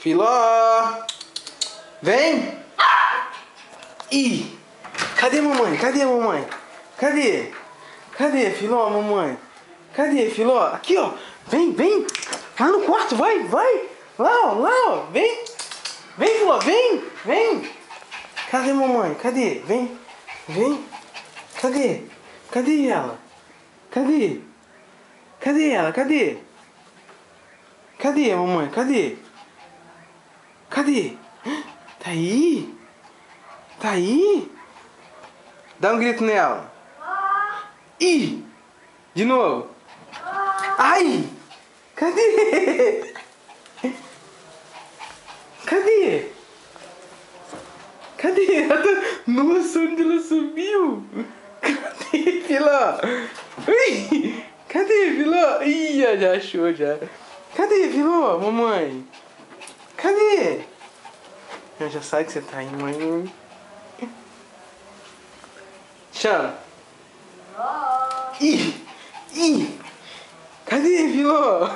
Filó! Vem! Ih! Cadê mamãe? Cadê a mamãe? Cadê? Cadê, Filó, mamãe? Cadê, Filó? Aqui, ó! Vem, vem! Lá no quarto, vai, vai! Lá, ó! Vem! Vem, Filó, vem! Vem! Cadê mamãe? Cadê? Vem! Vem! Cadê? Cadê ela? Cadê? Cadê ela? Cadê? Cadê a mamãe? Cadê? Cadê? Tá aí? Tá aí? Dá um grito nela. Ih! De novo. Ai! Cadê? Cadê? Cadê? Nossa, onde ela subiu? Cadê, Filó? Ui! Cadê, Filó? Ih, já achou, já. Cadê, Filó, mamãe? Cadê? Eu já sabe que você tá aí, mãe. Chama. Ih! Ih! Cadê, Filó?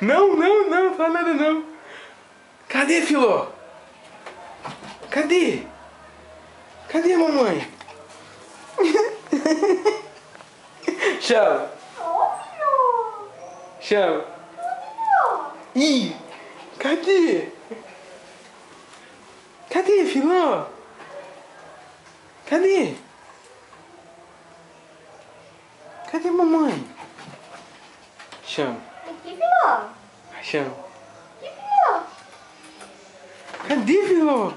Não, fala nada não. Cadê, Filó? Cadê? Cadê, mamãe? Chama. Chama. Ih! Cadê? Cadê, Filó? Cadê? Cadê mamãe? Chama. Aqui, Filó. Chama. Aqui, Filó. Cadê, Filó?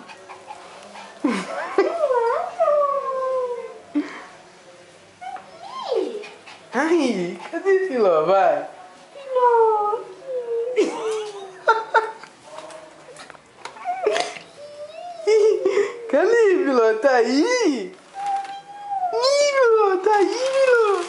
Ai, cadê, Filó? Vai. Filó. Cadê, Filó? Tá aí? Ih, Filó, tá aí, Filó.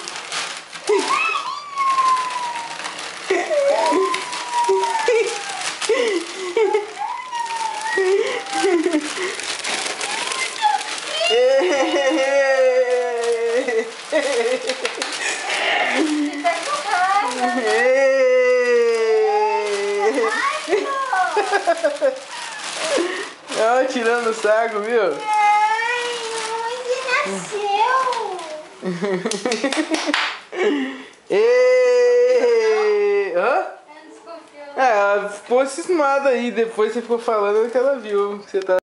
Tá com raiva. Ó, tirando o saco, viu? Ai, onde nasceu? Hã? Desconfiou. Ela ficou cismada aí, depois você ficou falando que ela viu que você tá